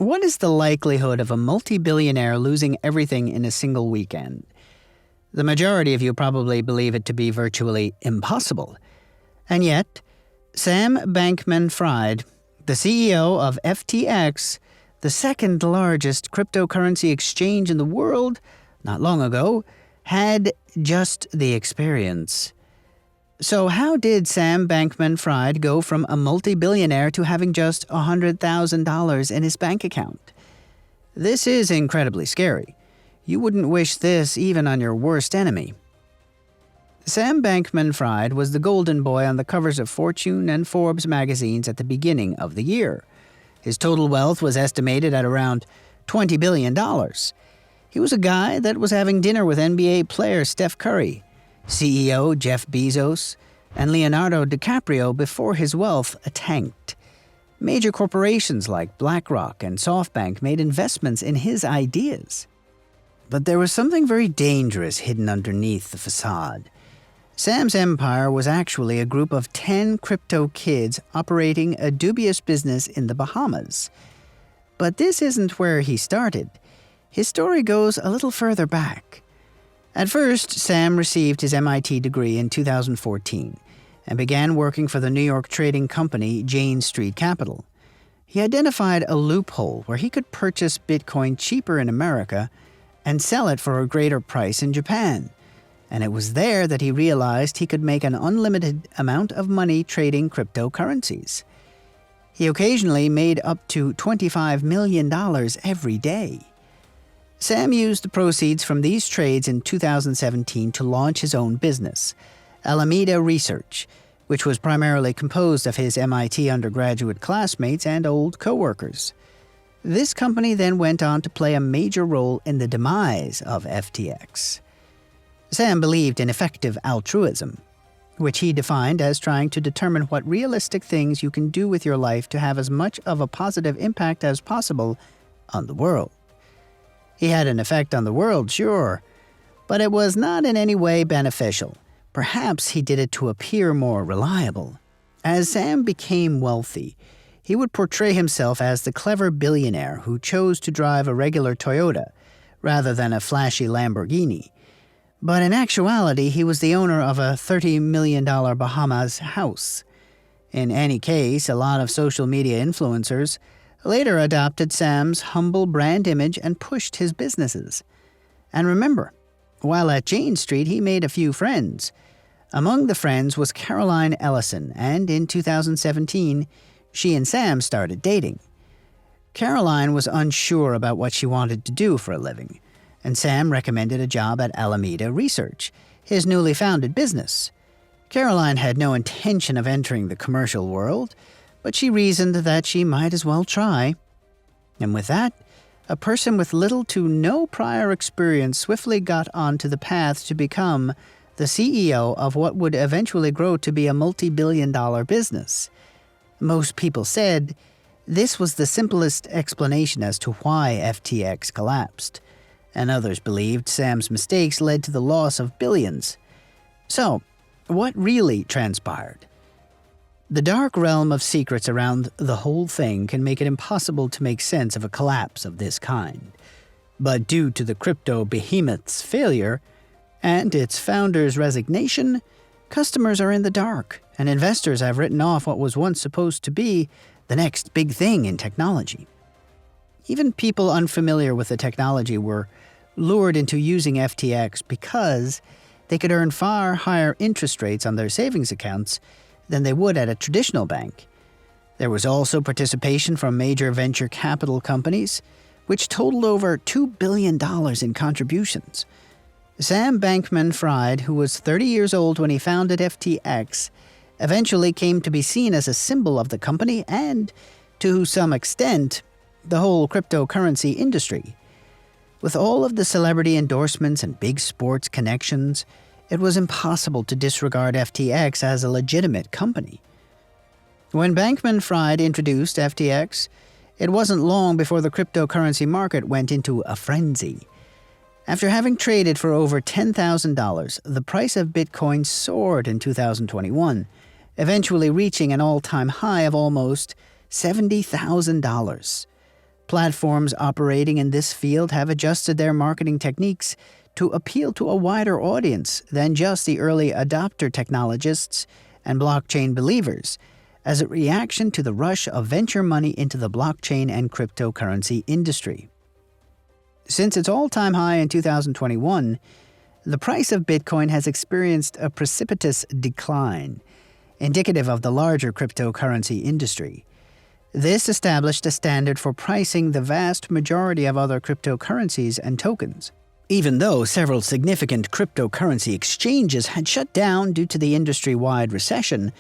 What is the likelihood of a multi-billionaire losing everything in a single weekend? The majority of you probably believe it to be virtually impossible. And yet, Sam Bankman Fried, the CEO of FTX, the second largest cryptocurrency exchange in the world, not long ago, had just the experience. So how did Sam Bankman Fried go from a multi-billionaire to having just $100,000 in his bank account? This is incredibly scary. You wouldn't wish this even on your worst enemy. Sam Bankman Fried was the golden boy on the covers of Fortune and Forbes magazines at the beginning of the year. His total wealth was estimated at around $20 billion. He was a guy that was having dinner with NBA player Steph Curry, CEO Jeff Bezos, and Leonardo DiCaprio before his wealth tanked. Major corporations like BlackRock and Softbank made investments in his ideas. But there was something very dangerous hidden underneath the facade. Sam's empire was actually a group of 10 crypto kids operating a dubious business in the Bahamas. But this isn't where he started. His story goes a little further back. At first, Sam received his MIT degree in 2014 and began working for the New York trading company Jane Street Capital. He identified a loophole where he could purchase Bitcoin cheaper in America and sell it for a greater price in Japan. And it was there that he realized he could make an unlimited amount of money trading cryptocurrencies. He occasionally made up to $25 million every day. Sam used the proceeds from these trades in 2017 to launch his own business, Alameda Research, which was primarily composed of his MIT undergraduate classmates and old coworkers. This company then went on to play a major role in the demise of FTX. Sam believed in effective altruism, which he defined as trying to determine what realistic things you can do with your life to have as much of a positive impact as possible on the world. He had an effect on the world, sure, but it was not in any way beneficial. Perhaps he did it to appear more reliable. As Sam became wealthy, he would portray himself as the clever billionaire who chose to drive a regular Toyota rather than a flashy Lamborghini. But in actuality, he was the owner of a $30 million Bahamas house. In any case, a lot of social media influencers later adopted Sam's humble brand image and pushed his businesses. And remember, while at Jane Street, he made a few friends. Among the friends was Caroline Ellison, and in 2017, she and Sam started dating. Caroline was unsure about what she wanted to do for a living, and Sam recommended a job at Alameda Research, his newly founded business. Caroline had no intention of entering the commercial world, but she reasoned that she might as well try. And with that, a person with little to no prior experience swiftly got onto the path to become the CEO of what would eventually grow to be a multi-billion-dollar business. Most people said this was the simplest explanation as to why FTX collapsed, and others believed Sam's mistakes led to the loss of billions. So, what really transpired? The dark realm of secrets around the whole thing can make it impossible to make sense of a collapse of this kind. But due to the crypto behemoth's failure and its founder's resignation, customers are in the dark, and investors have written off what was once supposed to be the next big thing in technology. Even people unfamiliar with the technology were lured into using FTX because they could earn far higher interest rates on their savings accounts than they would at a traditional bank. There was also participation from major venture capital companies, which totaled over $2 billion in contributions. Sam Bankman Fried, who was 30 years old when he founded FTX, eventually came to be seen as a symbol of the company and, to some extent, the whole cryptocurrency industry. With all of the celebrity endorsements and big sports connections, it was impossible to disregard FTX as a legitimate company. When Bankman Fried introduced FTX, it wasn't long before the cryptocurrency market went into a frenzy. After having traded for over $10,000, the price of Bitcoin soared in 2021, eventually reaching an all-time high of almost $70,000. Platforms operating in this field have adjusted their marketing techniques to appeal to a wider audience than just the early adopter technologists and blockchain believers, as a reaction to the rush of venture money into the blockchain and cryptocurrency industry. Since its all-time high in 2021, the price of Bitcoin has experienced a precipitous decline, indicative of the larger cryptocurrency industry. This established a standard for pricing the vast majority of other cryptocurrencies and tokens. Even though several significant cryptocurrency exchanges had shut down due to the industry-wide recession,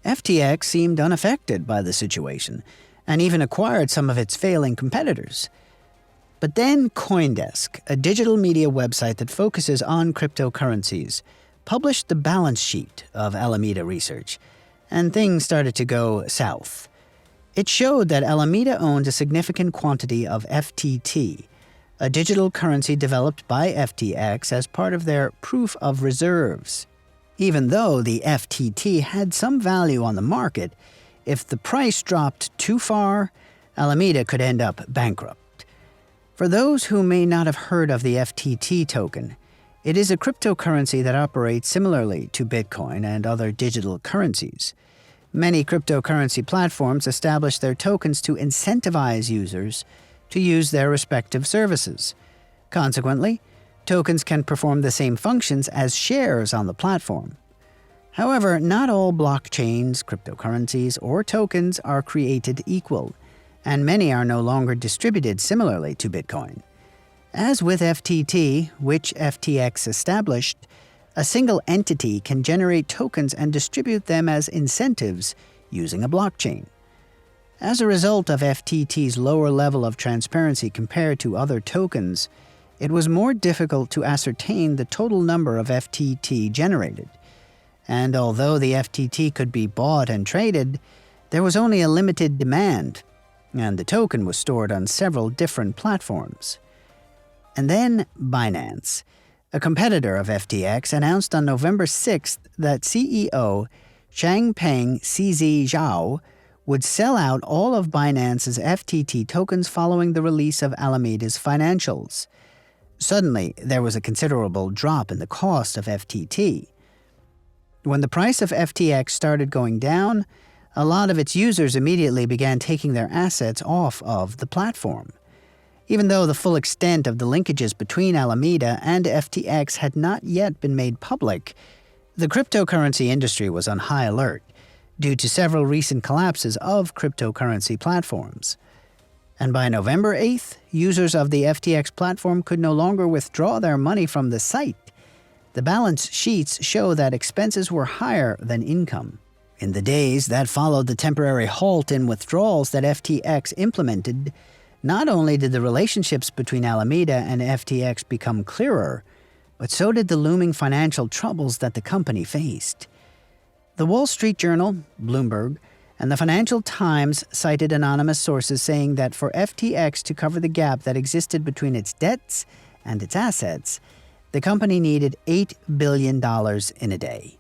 FTX seemed unaffected by the situation and even acquired some of its failing competitors. But then CoinDesk, a digital media website that focuses on cryptocurrencies, published the balance sheet of Alameda Research, and things started to go south. It showed that Alameda owned a significant quantity of FTT, a digital currency developed by FTX as part of their proof of reserves. Even though the FTT had some value on the market, if the price dropped too far, Alameda could end up bankrupt. For those who may not have heard of the FTT token, it is a cryptocurrency that operates similarly to Bitcoin and other digital currencies. Many cryptocurrency platforms establish their tokens to incentivize users to use their respective services. Consequently, tokens can perform the same functions as shares on the platform. However, not all blockchains, cryptocurrencies, or tokens are created equal, and many are no longer distributed similarly to Bitcoin. As with FTT, which FTX established, a single entity can generate tokens and distribute them as incentives using a blockchain. As a result of FTT's lower level of transparency compared to other tokens, it was more difficult to ascertain the total number of FTT generated. And although the FTT could be bought and traded, there was only a limited demand, and the token was stored on several different platforms. And then Binance, a competitor of FTX, announced on November 6th that CEO Changpeng CZ Zhao would sell out all of Binance's FTT tokens following the release of Alameda's financials. Suddenly, there was a considerable drop in the cost of FTT. When the price of FTX started going down, a lot of its users immediately began taking their assets off of the platform. Even though the full extent of the linkages between Alameda and FTX had not yet been made public, the cryptocurrency industry was on high alert due to several recent collapses of cryptocurrency platforms. And by November 8th, users of the FTX platform could no longer withdraw their money from the site. The balance sheets show that expenses were higher than income. In the days that followed the temporary halt in withdrawals that FTX implemented, not only did the relationships between Alameda and FTX become clearer, but so did the looming financial troubles that the company faced. The Wall Street Journal, Bloomberg, and the Financial Times cited anonymous sources saying that for FTX to cover the gap that existed between its debts and its assets, the company needed $8 billion in a day.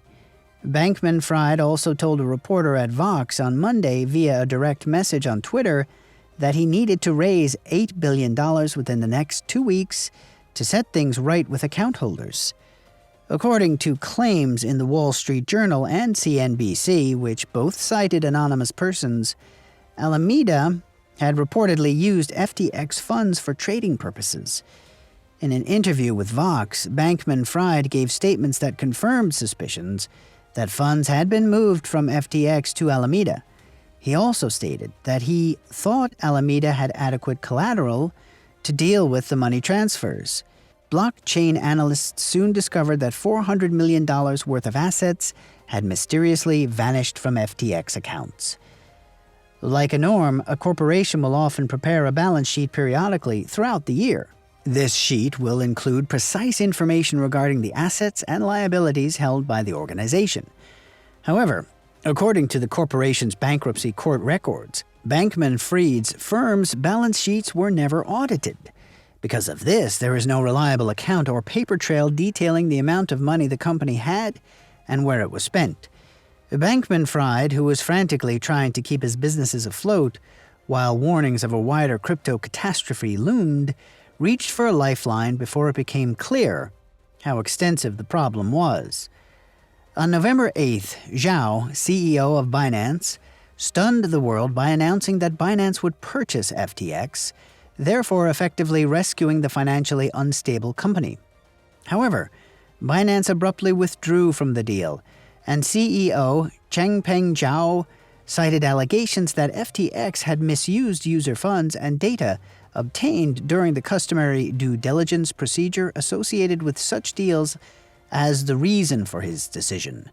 Bankman Fried also told a reporter at Vox on Monday via a direct message on Twitter that he needed to raise $8 billion within the next 2 weeks to set things right with account holders. According to claims in the Wall Street Journal and CNBC, which both cited anonymous persons, Alameda had reportedly used FTX funds for trading purposes. In an interview with Vox, Bankman Fried gave statements that confirmed suspicions that funds had been moved from FTX to Alameda. He also stated that he thought Alameda had adequate collateral to deal with the money transfers. Blockchain analysts soon discovered that $400 million worth of assets had mysteriously vanished from FTX accounts. Like a norm, a corporation will often prepare a balance sheet periodically throughout the year. This sheet will include precise information regarding the assets and liabilities held by the organization. However, according to the corporation's bankruptcy court records, Bankman Fried's firm's balance sheets were never audited. Because of this, there is no reliable account or paper trail detailing the amount of money the company had and where it was spent. Bankman Fried, who was frantically trying to keep his businesses afloat, while warnings of a wider crypto catastrophe loomed, reached for a lifeline before it became clear how extensive the problem was. On November 8th, Zhao, CEO of Binance, stunned the world by announcing that Binance would purchase FTX, therefore effectively rescuing the financially unstable company. However, Binance abruptly withdrew from the deal, and CEO Changpeng Zhao cited allegations that FTX had misused user funds and data obtained during the customary due diligence procedure associated with such deals as the reason for his decision.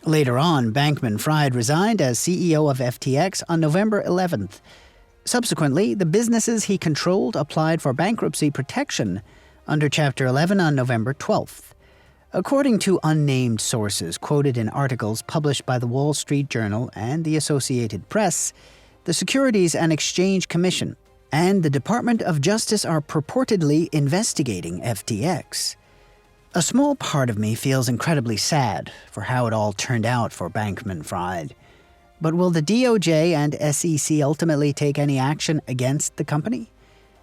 Later on, Bankman Fried resigned as CEO of FTX on November 11th. Subsequently, the businesses he controlled applied for bankruptcy protection under Chapter 11 on November 12th. According to unnamed sources quoted in articles published by the Wall Street Journal and the Associated Press, the Securities and Exchange Commission and the Department of Justice are purportedly investigating FTX. A small part of me feels incredibly sad for how it all turned out for Bankman Fried. But will the DOJ and SEC ultimately take any action against the company?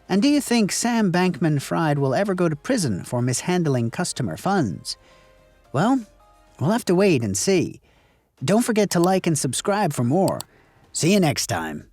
And do you think Sam Bankman Fried will ever go to prison for mishandling customer funds? Well, we'll have to wait and see. Don't forget to like and subscribe for more. See you next time.